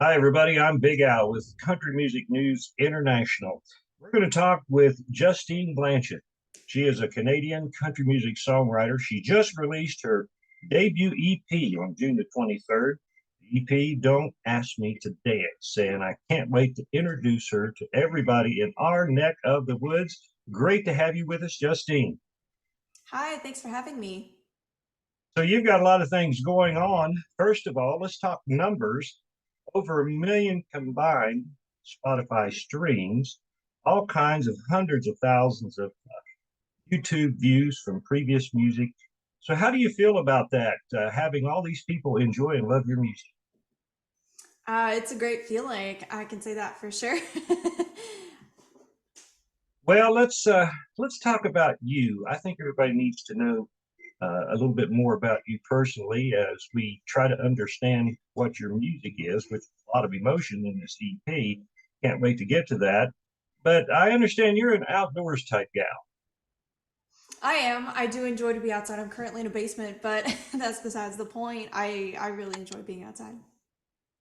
Hi, everybody. I'm Big Al with Country Music News International. We're going to talk with Justine Blanchet. She is a Canadian country music songwriter. She just released her debut EP on June the 23rd. The EP, Don't Ask Me to Dance. And I can't wait to introduce her to everybody in our neck of the woods. Great to have you with us, Justine. Hi, thanks for having me. So, you've got a lot of things going on. First of all, let's talk numbers. Over a million combined Spotify streams, all kinds of hundreds of thousands of YouTube views from previous music. So, how do you feel about that? Having all these people enjoy and love your music? It's a great feeling. I can say that for sure. Well, let's talk about you. I think everybody needs to know a little bit more about you personally as we try to understand what your music is, which is a lot of emotion in this EP. Can't wait to get to that. But I understand you're an outdoors type gal. I am. I do enjoy to be outside. I'm currently in a basement, but that's besides the point. I really enjoy being outside.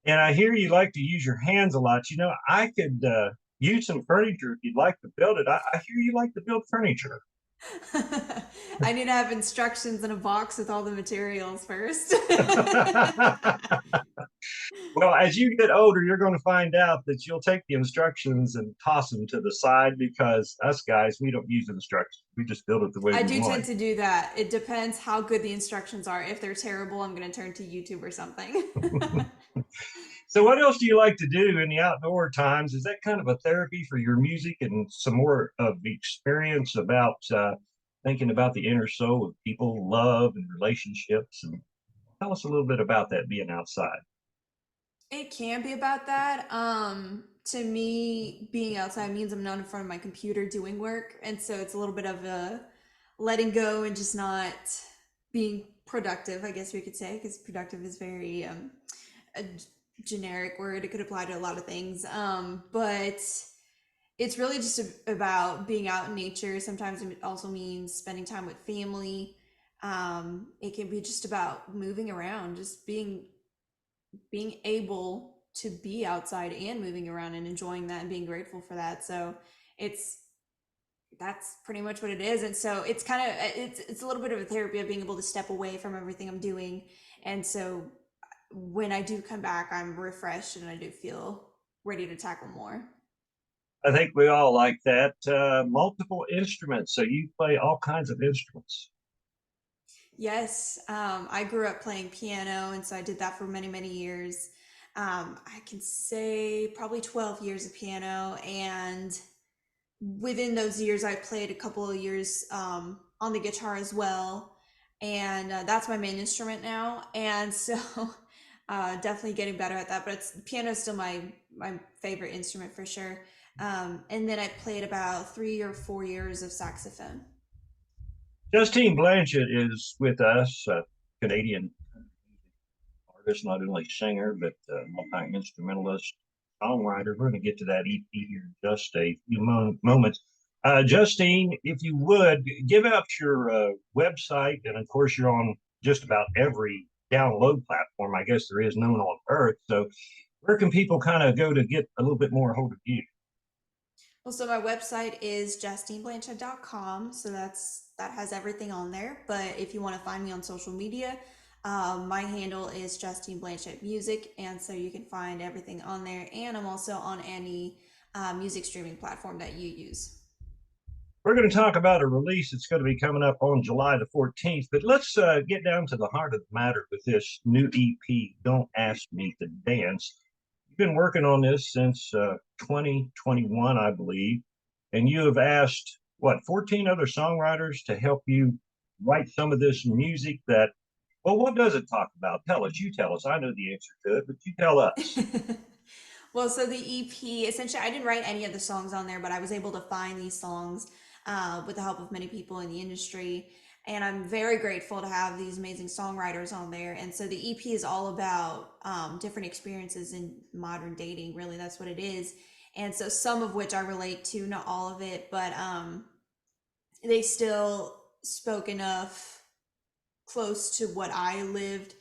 And I hear you like to use your hands a lot. I could use some furniture if you'd like to build it. I hear you like to build furniture. I need to have instructions in a box with all the materials first. Well, as you get older, you're going to find out that you'll take the instructions and toss them to the side because us guys, we don't use instructions. We just build it the way I we do tend want. to do that. It depends how good the instructions are. If they're terrible, I'm going to turn to YouTube or something. So, what else do you like to do in the outdoor times? Is that kind of a therapy for your music and some more of the experience about thinking about the inner soul of people, love, and relationships? And tell us a little bit about that being outside. It can be about that. To me, being outside means I'm not in front of my computer doing work, and so it's a little bit of a letting go and just not being productive, I guess we could say, because productive is very a generic word. It could apply to a lot of things. But it's really just about being out in nature. Sometimes it also means spending time with family. It can be just about moving around, just being able to be outside and moving around and enjoying that and being grateful for that. So it's that's pretty much what it is. And so it's kind of it's a little bit of a therapy of being able to step away from everything I'm doing. And so when I do come back, I'm refreshed and I do feel ready to tackle more. I think we all like that. Multiple instruments. So, you play all kinds of instruments. Yes, I grew up playing piano, and so I did that for many, many years. I can say probably 12 years of piano, and within those years, I played a couple of years on the guitar as well, and that's my main instrument now. And so, definitely getting better at that. But piano is still my favorite instrument for sure. And then I played about 3 or 4 years of saxophone. Justine Blanchet is with us, a Canadian artist, not only singer, but multi instrumentalist, songwriter. We're going to get to that EP here in just a few moments. Justine, if you would give out your website, and of course, you're on just about every download platform, I guess there is known on earth. So, where can people kind of go to get a little bit more hold of you? Well, so my website is justineblanchet.com. So that has everything on there. But if you want to find me on social media, my handle is Justine Blanchet Music, and so you can find everything on there. And I'm also on any music streaming platform that you use. We're going to talk about a release that's going to be coming up on July the 14th, but let's get down to the heart of the matter with this new EP, Don't Ask Me to Dance. You've been working on this since 2021, I believe, and you have asked, what, 14 other songwriters to help you write some of this music that, well, what does it talk about? Tell us, you tell us. I know the answer to it, but you tell us. Well, so the EP, essentially, I didn't write any of the songs on there, but I was able to find these songs with the help of many people in the industry. And I'm very grateful to have these amazing songwriters on there. And so the EP is all about different experiences in modern dating, really, that's what it is. And so some of which I relate to, not all of it, but they still spoke enough close to what I lived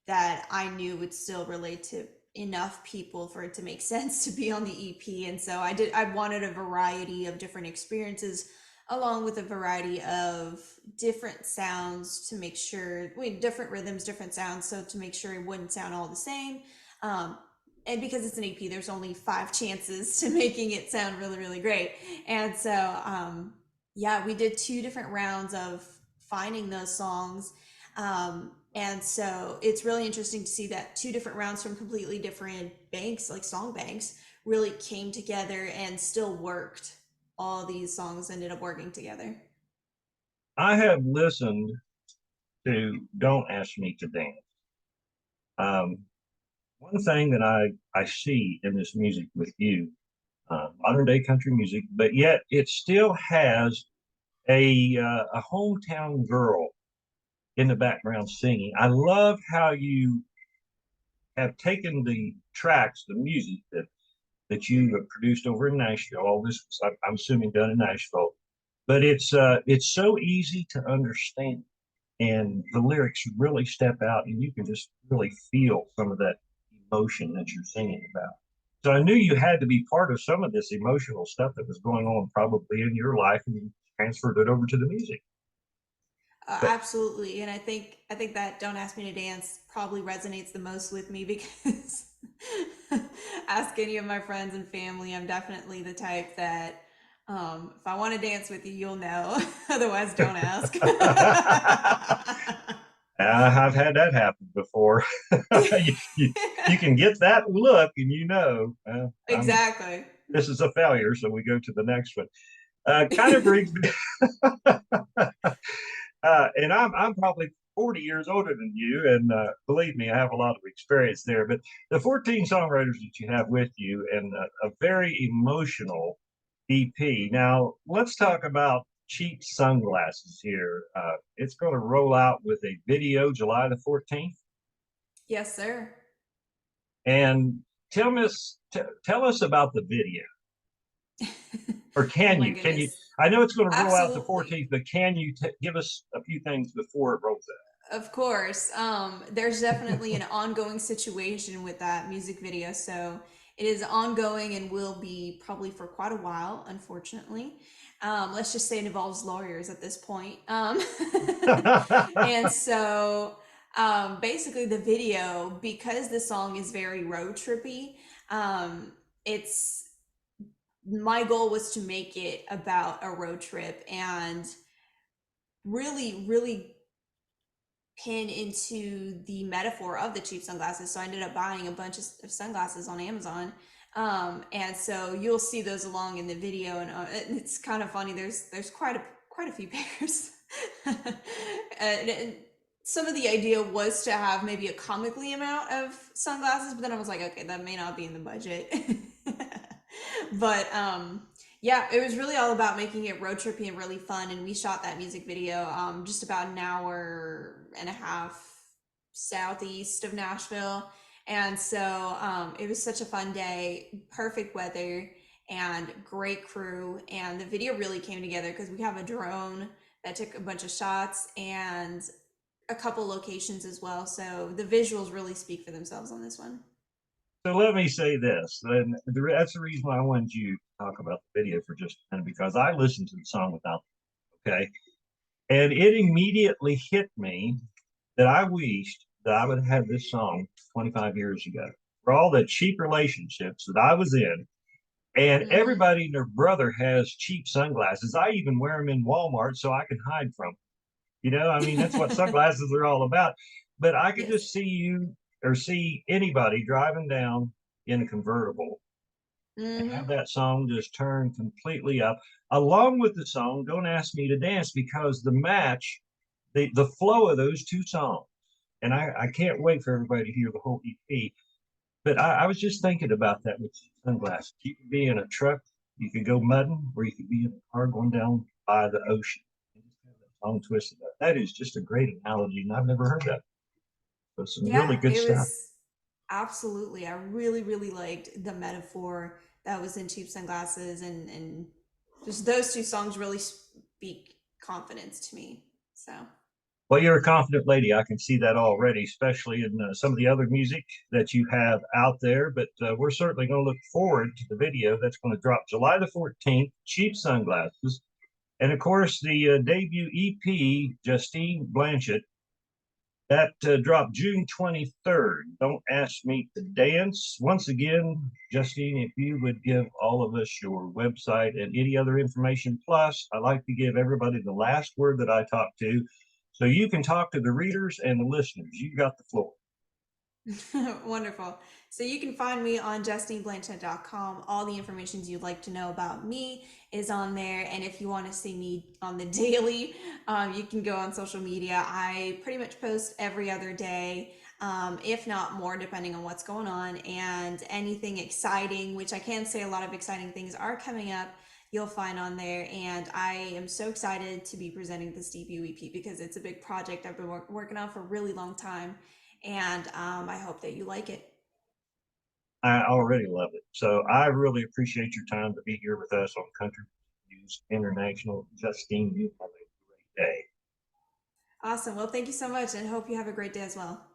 that I knew would still relate to enough people for it to make sense to be on the EP. And so I wanted a variety of different experiences along with a variety of different sounds to make sure, different rhythms, different sounds, so to make sure it wouldn't sound all the same. Um, and because it's an EP, there's only 5 chances to making it sound really, really great. And so, yeah, we did 2 different rounds of finding those songs. And so it's really interesting to see that 2 different rounds from completely different banks, like song banks, really came together and still worked. All these songs ended up working together. I have listened to Don't Ask Me to Dance. Um, One thing that I see in this music with you, modern day country music, but yet it still has a hometown girl in the background singing. I love how you have taken the tracks, the music that you have produced over in Nashville. All this was, I'm assuming, done in Nashville, but it's so easy to understand, and the lyrics really step out, and you can just really feel some of that emotion that you're singing about. So I knew you had to be part of some of this emotional stuff that was going on probably in your life, and you transferred it over to the music. But Absolutely, and I think that "Don't Ask Me to Dance" probably resonates the most with me because ask any of my friends and family, I'm definitely the type that if I want to dance with you, you'll know. Otherwise, don't ask. I've had that happen before. You can get that look, and Exactly. this is a failure, so we go to the next one. Kind of brings me, and I'm probably 40 years older than you, and believe me, I have a lot of experience there. But the 14 songwriters that you have with you, and a very emotional EP. Now, let's talk about Cheap Sunglasses here. It's going to roll out with a video July the 14th. Yes, sir. And tell us about the video. Or Oh can my you? Can you? goodness. I know it's going to roll out the Absolutely. 14th, but can you give us a few things before it rolls Of course. There's definitely an ongoing situation with that music video. So it is ongoing and will be probably for quite a while, unfortunately. Let's just say it involves lawyers at this point. out? And so basically, the video, because the song is very road trippy, it's my goal was to make it about a road trip and really, really pin into the metaphor of the cheap sunglasses. So I ended up buying a bunch of sunglasses on Amazon. And so you'll see those along in the video, and it's kind of funny. There's quite a few pairs, and some of the idea was to have maybe a comically amount of sunglasses, but then I was like, okay, that may not be in the budget. But yeah, it was really all about making it road trippy and really fun. And we shot that music video just about an hour and a half southeast of Nashville. And so it was such a fun day, perfect weather, and great crew. And the video really came together because we have a drone that took a bunch of shots and a couple locations as well. So the visuals really speak for themselves on this one. So let me say this, and that's the reason why I wanted you to talk about the video for just a minute, because I listened to the song without, okay, and it immediately hit me that I wished that I would have had this song 25 years ago. For all the cheap relationships that I was in, and Mm-hmm. everybody and their brother has cheap sunglasses. I even wear them in Walmart so I can hide from them. I mean, that's what sunglasses are all about. But I could Yes. just see you or see anybody driving down in a convertible and Mm-hmm. have that song just turn completely up, along with the song Don't Ask Me to Dance, because the match, the flow of those two songs, and I can't wait for everybody to hear the whole EP. But I was just thinking about that with sunglasses. You could be in a truck, you could go mudding, or you could be in a car going down by the ocean. And just have that song twisted up. That is just a great analogy, and I've never heard that. So some really Yeah, good it stuff. was absolutely. I really, really liked the metaphor that was in Cheap Sunglasses, and just those 2 songs really speak confidence to me. So Well, you're a confident lady. I can see that already, especially in some of the other music that you have out there. But we're certainly going to look forward to the video that's going to drop July the 14th, Cheap Sunglasses. And of course, the debut EP, Justine Blanchet, that dropped June 23rd. Don't Ask Me to Dance. Once again, Justine, if you would give all of us your website and any other information. Plus, I like to give everybody the last word that I talk to. So you can talk to the readers and the listeners. You got the floor. Wonderful. So you can find me on justineblanchet.com. All the information you'd like to know about me is on there. And if you want to see me on the daily, you can go on social media. I pretty much post every other day, if not more, depending on what's going on. And anything exciting, which I can say a lot of exciting things are coming up, you'll find on there. And I am so excited to be presenting this debut EP because it's a big project I've been working on for a really long time, and I hope that you like it. I already love it. So I really appreciate your time to be here with us on Country News International. Justine, you have a great day. Awesome. Well, thank you so much, and hope you have a great day as well.